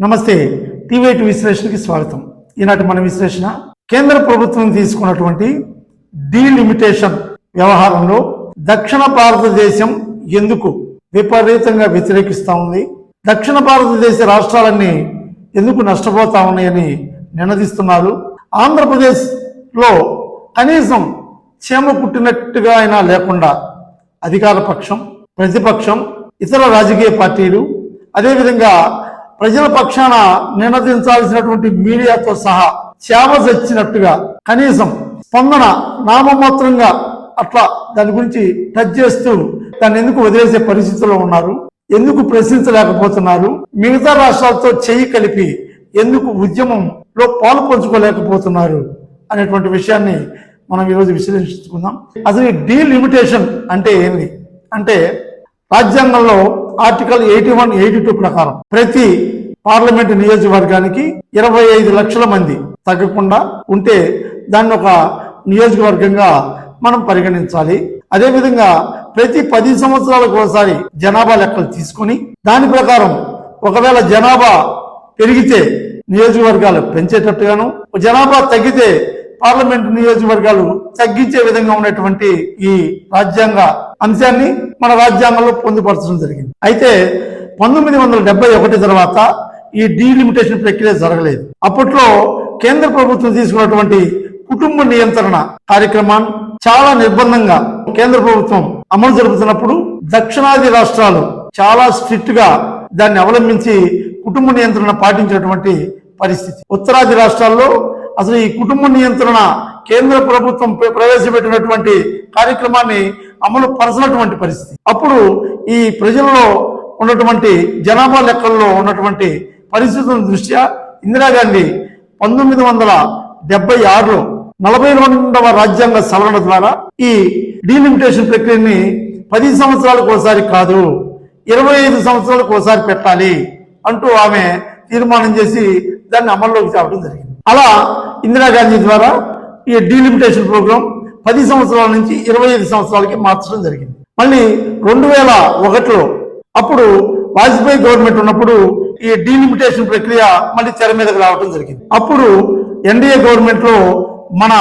నమస్తే. టీవీ విశ్లేషణకి స్వాగతం. ఈనాటి మన విశ్లేషణ కేంద్ర ప్రభుత్వం తీసుకున్నటువంటి డీలిమిటేషన్ వ్యవహారంలో దక్షిణ భారతదేశం ఎందుకు విపరీతంగా వ్యతిరేకిస్తూ ఉంది, దక్షిణ భారతదేశ రాష్ట్రాలన్నీ ఎందుకు నష్టపోతా ఉన్నాయని నినదిస్తున్నారు. ఆంధ్రప్రదేశ్లో కనీసం చీమ కుట్టినట్టుగా అయినా లేకుండా అధికార పక్షం, ప్రతిపక్షం, ఇతర రాజకీయ పార్టీలు, అదేవిధంగా ప్రజల పక్షాన నినదించాల్సినటువంటి మీడియాతో సహా చేమ చచ్చినట్టుగా కనీసం స్పందన నామమాత్రంగా అట్లా దాని గురించి టచ్ చేస్తూ దాన్ని ఎందుకు వదిలేసే పరిస్థితుల్లో ఉన్నారు, ఎందుకు ప్రశ్నించలేకపోతున్నారు, మిగతా రాష్ట్రాలతో చెయ్యి కలిపి ఎందుకు ఉద్యమంలో పాలు పంచుకోలేకపోతున్నారు అనేటువంటి విషయాన్ని మనం ఈరోజు విశ్లేషించుకుందాం. అసలు ఈ డీలిమిటేషన్ అంటే ఏంటి అంటే, రాజ్యాంగంలో ఆర్టికల్ 81, 82 ప్రకారం ప్రతి పార్లమెంటు నియోజకవర్గానికి 25 లక్షల మంది తగ్గకుండా ఉంటే దాన్ని ఒక నియోజకవర్గంగా మనం పరిగణించాలి. అదేవిధంగా ప్రతి 10 సంవత్సరాలకు ఒకసారి జనాభా లెక్కలు తీసుకొని దాని ప్రకారం ఒకవేళ జనాభా పెరిగితే నియోజకవర్గాలు పెంచేటట్టుగాను, జనాభా తగ్గితే పార్లమెంటు నియోజకవర్గాలు తగ్గించే విధంగా ఉన్నటువంటి ఈ రాజ్యాంగ అంశాన్ని మన రాజ్యాంగంలో పొందుపరచడం జరిగింది. అయితే 1971 తర్వాత ఈ డీలిమిటేషన్ ప్రక్రియ జరగలేదు. అప్పట్లో కేంద్ర ప్రభుత్వం తీసుకున్నటువంటి కుటుంబ నియంత్రణ కార్యక్రమాన్ని చాలా నిర్బంధంగా కేంద్ర ప్రభుత్వం అమలు జరుపుతున్నప్పుడు దక్షిణాది రాష్ట్రాలు చాలా స్ట్రిక్ట్ గా దాన్ని అవలంబించి కుటుంబ నియంత్రణ పాటించినటువంటి పరిస్థితి. ఉత్తరాది రాష్ట్రాల్లో అసలు ఈ కుటుంబ నియంత్రణ కేంద్ర ప్రభుత్వం ప్రవేశపెట్టినటువంటి కార్యక్రమాన్ని అమలు పరచినటువంటి పరిస్థితి. అప్పుడు ఈ ప్రజల్లో ఉన్నటువంటి జనాభా లెక్కల్లో ఉన్నటువంటి పరిస్థితుల దృష్ట్యా ఇందిరాగాంధీ 1976లో 42వ రాజ్యాంగ సవరణ ద్వారా ఈ డీలిమిటేషన్ ప్రక్రియని 10 సంవత్సరాలకు ఒకసారి కాదు 25 సంవత్సరాలకు ఒకసారి పెట్టాలి అంటూ ఆమె తీర్మానం చేసి దాన్ని అమల్లోకి తేవడం జరిగింది. అలా ఇందిరాగాంధీ ద్వారా ఈ డీలిమిటేషన్ ప్రోగ్రాం 10 సంవత్సరాల నుంచి 25 సంవత్సరాలకి మార్చడం జరిగింది. మళ్ళీ 2001లో అప్పుడు వాజ్పేయి గవర్నమెంట్ ఉన్నప్పుడు ఈ డీలిమిటేషన్ ప్రక్రియ మళ్ళీ తెర మీదకి రావడం జరిగింది. అప్పుడు ఎన్డీఏ గవర్నమెంట్ లో మన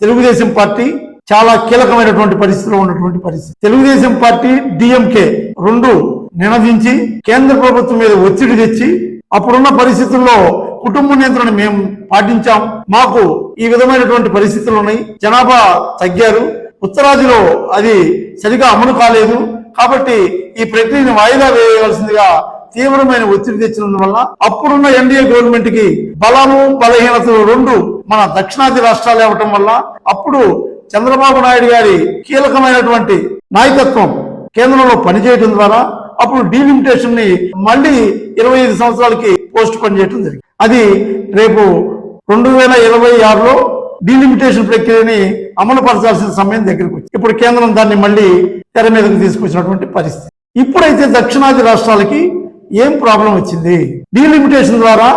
తెలుగుదేశం పార్టీ చాలా కీలకమైనటువంటి పరిస్థితిలో ఉన్నటువంటి పరిస్థితి. తెలుగుదేశం పార్టీ, డిఎంకే రెండు నినదించి కేంద్ర ప్రభుత్వం మీద ఒత్తిడి తెచ్చి అప్పుడున్న పరిస్థితుల్లో కుటుంబ నియంత్రణ మేము పాటించాం, మాకు ఈ విధమైనటువంటి పరిస్థితులు ఉన్నాయి, జనాభా తగ్గారు, ఉత్తరాదిలో అది సరిగా అమలు కాలేదు, కాబట్టి ఈ ప్రక్రియను వాయిదా వేయవలసిందిగా తీవ్రమైన ఒత్తిడి తెచ్చినందువల్ల అప్పుడున్న ఎన్డీఏ గవర్నమెంట్ కి బలము బలహీనతలు రెండు మన దక్షిణాది రాష్ట్రాలు ఇవ్వటం వల్ల అప్పుడు చంద్రబాబు నాయుడు గారి కీలకమైనటువంటి నాయకత్వం కేంద్రంలో పనిచేయడం ద్వారా అప్పుడు డీలిమిటేషన్ ని మళ్ళీ 25 సంవత్సరాలకి పోస్ట్ పోన్ చేయడం జరిగింది. అది రేపు 2026లో డీలిమిటేషన్ ప్రక్రియని అమలు పరచాల్సిన సమయం దగ్గరికి వచ్చింది. ఇప్పుడు కేంద్రం దాన్ని మళ్ళీ తెర మీదకి తీసుకొచ్చినటువంటి పరిస్థితి. ఇప్పుడైతే దక్షిణాది రాష్ట్రాలకి ఏం ప్రాబ్లం వచ్చింది, డీలిమిటేషన్ ద్వారా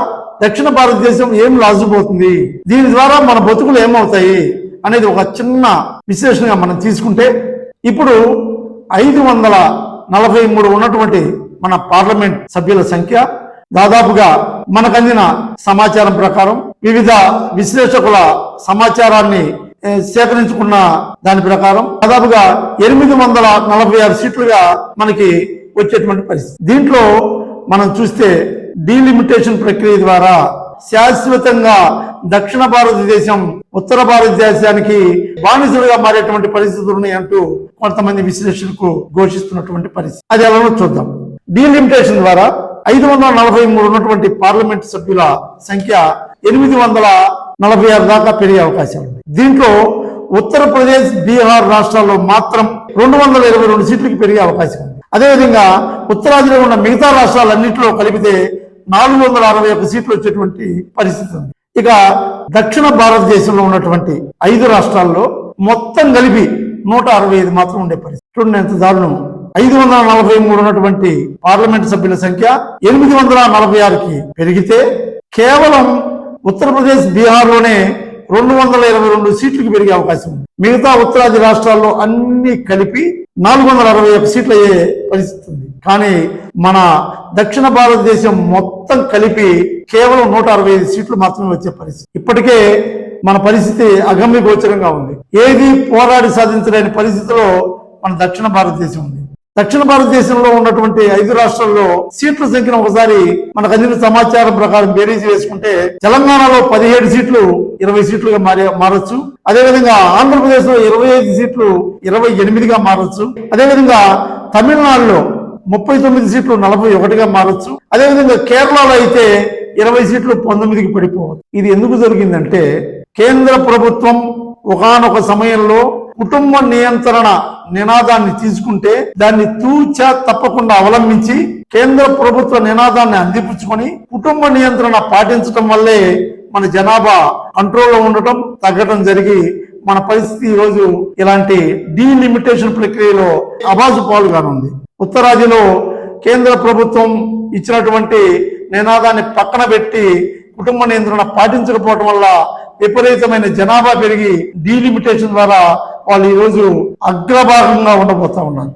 దక్షిణ భారతదేశం ఏం లాజుపోతుంది, దీని ద్వారా మన బతుకులు ఏమవుతాయి అనేది ఒక చిన్న విశ్లేషణగా మనం తీసుకుంటే, ఇప్పుడు 543 ఉన్నటువంటి మన పార్లమెంట్ సభ్యుల సంఖ్య దాదాపుగా మనకు అందిన సమాచారం ప్రకారం వివిధ విశ్లేషకుల సమాచారాన్ని సేకరించుకున్న దాని ప్రకారం దాదాపుగా 846 సీట్లుగా మనకి వచ్చేటువంటి పరిస్థితి. దీంట్లో మనం చూస్తే డీలిమిటేషన్ ప్రక్రియ ద్వారా శాశ్వతంగా దక్షిణ భారతదేశం ఉత్తర భారతదేశానికి బానిసలుగా మారేటువంటి పరిస్థితులు ఉన్నాయంటూ కొంతమంది విశ్లేషకులకు ఘోషిస్తున్నటువంటి పరిస్థితి. అది ఎలానో చూద్దాం. డీలిమిటేషన్ ద్వారా 543 ఉన్నటువంటి పార్లమెంట్ సభ్యుల సంఖ్య 846 దాకా పెరిగే అవకాశాలు ఉన్నాయి. దీంట్లో ఉత్తరప్రదేశ్, బీహార్ రాష్ట్రాల్లో మాత్రం 222 సీట్లకి పెరిగే అవకాశం ఉంది. అదేవిధంగా ఉత్తరాదిలో ఉన్న మిగతా రాష్ట్రాలన్నింటిలో కలిపితే 461 సీట్లు వచ్చేటువంటి పరిస్థితి ఉంది. ఇక దక్షిణ భారతదేశంలో ఉన్నటువంటి 5 రాష్ట్రాల్లో మొత్తం కలిపి 165 మాత్రం ఉండే పరిస్థితి. చూడండి ఎంత దారుణం. 543 ఉన్నటువంటి పార్లమెంట్ సభ్యుల సంఖ్య 846కి పెరిగితే కేవలం ఉత్తరప్రదేశ్, బీహార్ లోనే 222 సీట్లకు పెరిగే అవకాశం ఉంది. మిగతా ఉత్తరాది రాష్ట్రాల్లో అన్ని కలిపి 461 సీట్లు అయ్యే పరిస్థితి ఉంది. కానీ మన దక్షిణ భారతదేశం మొత్తం కలిపి కేవలం 165 సీట్లు మాత్రమే వచ్చే పరిస్థితి. ఇప్పటికే మన పరిస్థితి అగమ్య గోచరంగా ఉంది. ఏది పోరాడి సాధించలేని పరిస్థితిలో మన దక్షిణ భారతదేశం ఉంది. దక్షిణ భారతదేశంలో ఉన్నటువంటి 5 రాష్ట్రాల్లో సీట్ల సంఖ్యను ఒకసారి మనకు అందిన సమాచారం ప్రకారం బేరీజు వేసుకుంటే తెలంగాణలో 17 సీట్లు 20 సీట్లుగా మారొచ్చు. అదేవిధంగా ఆంధ్రప్రదేశ్ లో 25 సీట్లు 28గా మారొచ్చు. అదేవిధంగా తమిళనాడులో 39 సీట్లు 41గా మారొచ్చు. అదేవిధంగా కేరళలో అయితే 20 సీట్లు 19కి పడిపోవచ్చు. ఇది ఎందుకు జరిగిందంటే కేంద్ర ప్రభుత్వం ఒకానొక సమయంలో కుటుంబ నియంత్రణ నినాదాన్ని తీసుకుంటే దాన్ని తూచా తప్పకుండా అవలంబించి కేంద్ర ప్రభుత్వ నినాదాన్ని అందిపుచ్చుకొని కుటుంబ నియంత్రణ పాటించడం వల్లే మన జనాభా కంట్రోల్లో ఉండటం తగ్గడం జరిగి మన పరిస్థితి ఈ రోజు ఇలాంటి డీలిమిటేషన్ ప్రక్రియలో అబాజు పాలుగానుంది. ఉత్తరాదిలో కేంద్ర ప్రభుత్వం ఇచ్చినటువంటి నినాదాన్ని పక్కన పెట్టి కుటుంబ నియంత్రణ పాటించకపోవడం వల్ల విపరీతమైన జనాభా పెరిగి డీలిమిటేషన్ ద్వారా వాళ్ళు ఈ రోజు అగ్రభాగంగా ఉండబోతా ఉన్నారు.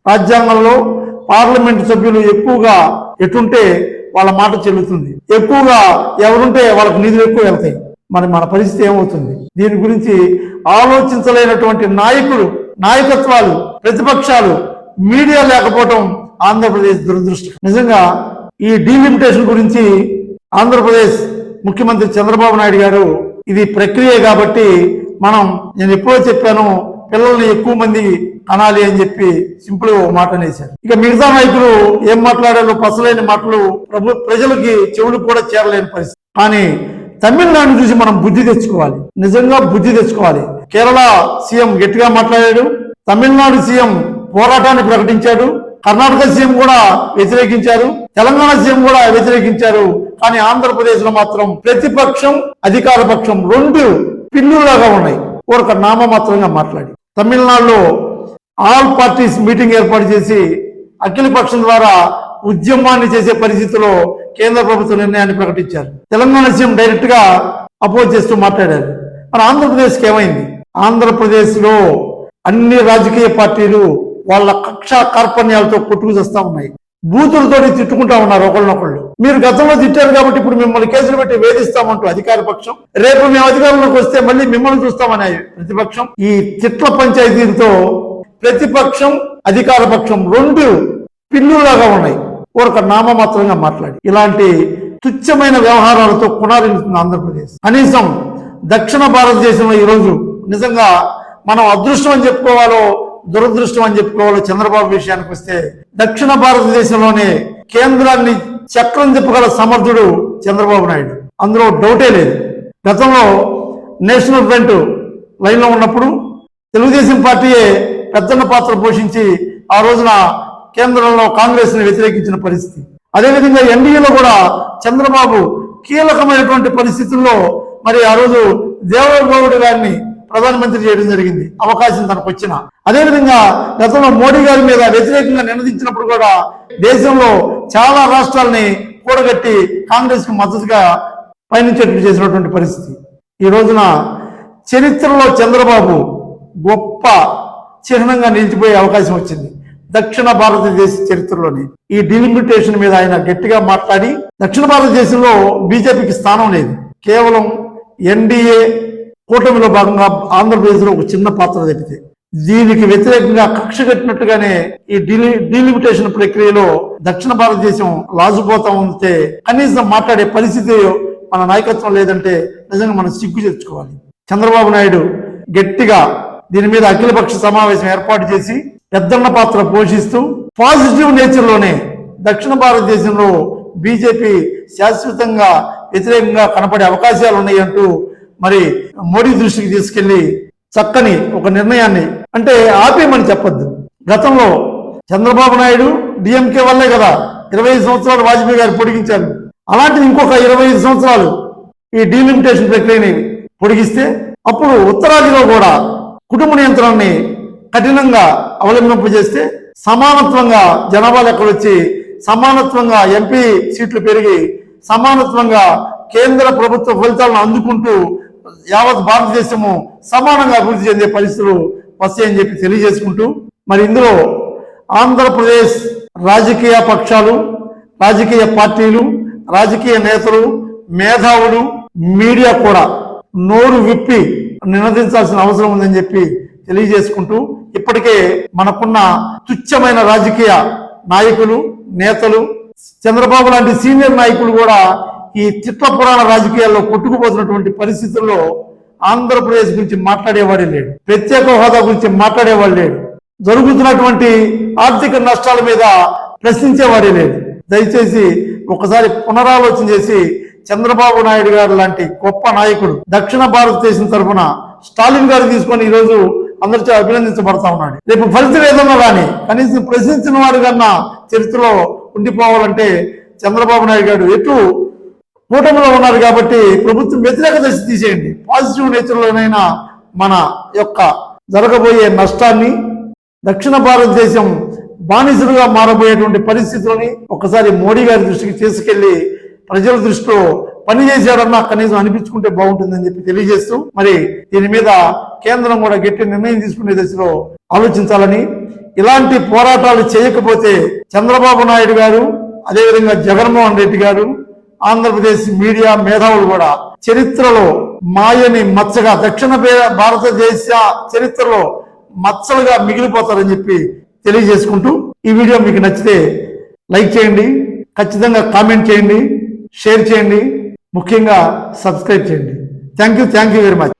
రాజ్యాంగంలో పార్లమెంట్ సభ్యులు ఎక్కువగా ఎటుంటే వాళ్ళ మాట చెల్లుతుంది, ఎక్కువగా ఎవరుంటే వాళ్ళకు నిధులు ఎక్కువ వెళ్తాయి. మరి మన పరిస్థితి ఏమవుతుంది? దీని గురించి ఆలోచించలేనటువంటి నాయకత్వాలు, ప్రతిపక్షాలు, మీడియా లేకపోవడం ఆంధ్రప్రదేశ్ దురదృష్టం. నిజంగా ఈ డీలిమిటేషన్ గురించి ఆంధ్రప్రదేశ్ ముఖ్యమంత్రి చంద్రబాబు నాయుడు గారు ఇది ప్రక్రియ కాబట్టి నేను ఎప్పుడో చెప్పాను పిల్లల్ని ఎక్కువ మంది అనాలి అని చెప్పి సింపుల్ గా ఒక మాట అనేశారు. ఇక మిగతా నాయకులు ఏం మాట్లాడారో పసలేని మాటలు ప్రజలకి చెవులకు కూడా చేరలేని పరిస్థితి. కానీ తమిళనాడు చూసి మనం బుద్ధి తెచ్చుకోవాలి, నిజంగా బుద్ధి తెచ్చుకోవాలి. కేరళ సీఎం గట్టిగా మాట్లాడాడు, తమిళనాడు సీఎం పోరాటాన్ని ప్రకటించాడు, కర్ణాటక సీఎం కూడా వ్యతిరేకించారు, తెలంగాణ సీఎం కూడా వ్యతిరేకించారు. కానీ ఆంధ్రప్రదేశ్ లో మాత్రం ప్రతిపక్షం అధికార పక్షం 2 పిల్లులాగా ఉన్నాయి. ఒక నామమాత్రంగా మాట్లాడి తమిళనాడులో ఆల్ పార్టీస్ మీటింగ్ ఏర్పాటు చేసి అఖిల పక్షం ద్వారా ఉద్యమాన్ని చేసే పరిస్థితిలో కేంద్ర ప్రభుత్వ నిర్ణయాన్ని ప్రకటించారు. తెలంగాణ సీఎం డైరెక్ట్ గా అపోజ్ చేస్తూ మాట్లాడారు. మరి ఆంధ్రప్రదేశ్కి ఏమైంది? ఆంధ్రప్రదేశ్ లో అన్ని రాజకీయ పార్టీలు వాళ్ళ కక్షా కార్పణ్యాలతో కొట్టుకు చేస్తా ఉన్నాయి, బూతులతో తిట్టుకుంటా ఉన్నారు ఒకళ్ళనొకళ్ళు. మీరు గతంలో తిట్టారు కాబట్టి ఇప్పుడు మిమ్మల్ని కేసులు పెట్టి వేధిస్తామంటూ అధికార పక్షం, రేపు మేము అధికారంలోకి వస్తే మళ్ళీ మిమ్మల్ని చూస్తామని ప్రతిపక్షం. ఈ తిట్ల పంచాయతీలతో ప్రతిపక్షం అధికార పక్షం 2 పిల్లులాగా ఉన్నాయి. ఒక నామమాత్రంగా మాట్లాడి ఇలాంటి తుచ్చమైన వ్యవహారాలతో కొనారిల్లుతుంది ఆంధ్రప్రదేశ్. కనీసం దక్షిణ భారతదేశంలో ఈరోజు నిజంగా మనం అదృష్టం అని చెప్పుకోవాలో దురదృష్టం అని చెప్పుకోవాలో చంద్రబాబు విషయానికి వస్తే దక్షిణ భారతదేశంలోనే కేంద్రాన్ని చక్రం తిప్పగల సమర్థుడు చంద్రబాబు నాయుడు, అందులో డౌటే లేదు. గతంలో నేషనల్ ఫ్రంట్ లైన్లో ఉన్నప్పుడు తెలుగుదేశం పార్టీయే పెద్దన్న పాత్ర పోషించి ఆ రోజున కేంద్రంలో కాంగ్రెస్ ని వ్యతిరేకించిన పరిస్థితి. అదేవిధంగా ఎన్డీఏలో కూడా చంద్రబాబు కీలకమైనటువంటి పరిస్థితుల్లో మరి ఆ రోజు దేవగౌడ్ గారిని ప్రధానమంత్రి చేయడం జరిగింది, అవకాశం తనకు వచ్చిన. అదేవిధంగా గతంలో మోడీ గారి మీద వ్యతిరేకంగా నినదించినప్పుడు కూడా దేశంలో చాలా రాష్ట్రాలని కూడగట్టి కాంగ్రెస్ కు మద్దతుగా పయనించేట్టు చేసినటువంటి పరిస్థితి. ఈ రోజున చరిత్రలో చంద్రబాబు గొప్ప చిహ్నంగా నిలిచిపోయే అవకాశం వచ్చింది దక్షిణ భారతదేశ చరిత్రలోనే. ఈ డిలిమిటేషన్ మీద ఆయన గట్టిగా మాట్లాడి దక్షిణ భారతదేశంలో బీజేపీకి స్థానం లేదు, కేవలం ఎన్డీఏ కూటమిలో భాగంగా ఆంధ్రప్రదేశ్ లో ఒక చిన్న పాత్ర తప్పితే దీనికి వ్యతిరేకంగా కక్ష కట్టినట్టుగానే ఈ డీలిమిటేషన్ ప్రక్రియలో దక్షిణ భారతదేశం లాజుపోతా ఉంటే కనీసం మాట్లాడే పరిస్థితి మన నాయకత్వం లేదంటే నిజంగా మనం సిగ్గు తెచ్చుకోవాలి. చంద్రబాబు నాయుడు గట్టిగా దీని మీద అఖిలపక్ష సమావేశం ఏర్పాటు చేసి పెద్దన్న పాత్ర పోషిస్తూ పాజిటివ్ నేచర్ లోనే దక్షిణ భారతదేశంలో బీజేపీ శాశ్వతంగా వ్యతిరేకంగా కనపడే అవకాశాలు ఉన్నాయంటూ మరి మోడీ దృష్టికి తీసుకెళ్లి చక్కని ఒక నిర్ణయాన్ని, అంటే ఆపేయమని చెప్పొద్దు. గతంలో చంద్రబాబు నాయుడు డిఎంకే వల్లే కదా 25 సంవత్సరాలు వాజ్పేయి గారు పొడిగించారు. అలాంటిది ఇంకొక 25 సంవత్సరాలు ఈ డీలిమిటేషన్ ప్రక్రియని పొడిగిస్తే అప్పుడు ఉత్తరాదిలో కూడా కుటుంబ నియంత్రణని కఠినంగా అవలంబింపజేస్తే సమానత్వంగా జనాభా లెక్కలు వచ్చి సమానత్వంగా ఎంపీ సీట్లు పెరిగి సమానత్వంగా కేంద్ర ప్రభుత్వ ఫలితాలను అందుకుంటూ యావత్ భారతదేశము సమానంగా అభివృద్ధి చెందే పరిస్థితులు వస్తాయని చెప్పి తెలియజేసుకుంటూ, మరి ఇందులో ఆంధ్రప్రదేశ్ రాజకీయ పక్షాలు, రాజకీయ పార్టీలు, రాజకీయ నేతలు, మేధావులు, మీడియా కూడా నోరు విప్పి నినదించాల్సిన అవసరం ఉందని చెప్పి తెలియజేసుకుంటూ, ఇప్పటికే మనకున్న తుచ్చమైన రాజకీయ నాయకులు, నేతలు, చంద్రబాబు లాంటి సీనియర్ నాయకులు కూడా ఈ చిట్ల పురాణ రాజకీయాల్లో కొట్టుకుపోతున్నటువంటి పరిస్థితుల్లో ఆంధ్రప్రదేశ్ గురించి మాట్లాడేవాడే లేడు, ప్రత్యేక హోదా గురించి మాట్లాడేవాడు లేడు, జరుగుతున్నటువంటి ఆర్థిక నష్టాల మీద ప్రశ్నించేవాడే లేడు. దయచేసి ఒకసారి పునరాలోచన చేసి చంద్రబాబు నాయుడు గారు లాంటి గొప్ప నాయకుడు దక్షిణ భారతదేశం తరఫున స్టాలిన్ గారు తీసుకొని ఈరోజు అందరితో అభినందించబడతా ఉన్నాడు. రేపు ఫలితం ఏదన్నా కానీ కనీసం ప్రశ్నించిన వాడు కన్నా చరిత్రలో ఉండిపోవాలంటే చంద్రబాబు నాయుడు గారు ఎటు కూటమిలో ఉన్నారు కాబట్టి ప్రభుత్వం వ్యతిరేక దశ తీసేయండి. పాజిటివ్ నేచర్లోనైనా మన యొక్క జరగబోయే నష్టాన్ని, దక్షిణ భారతదేశం బానిసలుగా మారబోయేటువంటి పరిస్థితులని ఒకసారి మోడీ గారి దృష్టికి తీసుకెళ్లి ప్రజల దృష్టిలో పనిచేసాడన్నా కనీసం అనిపించుకుంటే బాగుంటుందని చెప్పి తెలియజేస్తూ, మరి దీని మీద కేంద్రం కూడా గట్టి నిర్ణయం తీసుకునే దశలో ఆలోచించాలని, ఇలాంటి పోరాటాలు చేయకపోతే చంద్రబాబు నాయుడు గారు, అదేవిధంగా జగన్మోహన్ రెడ్డి గారు, ఆంధ్రప్రదేశ్ మీడియా మేధావులు కూడా చరిత్రలో మాయని మచ్చగా, దక్షిణ భారతదేశ చరిత్రలో మచ్చలుగా మిగిలిపోతారని చెప్పి తెలియజేసుకుంటూ, ఈ వీడియో మీకు నచ్చితే లైక్ చేయండి, ఖచ్చితంగా కామెంట్ చేయండి, షేర్ చేయండి, ముఖ్యంగా సబ్స్క్రైబ్ చేయండి. Thank you very much.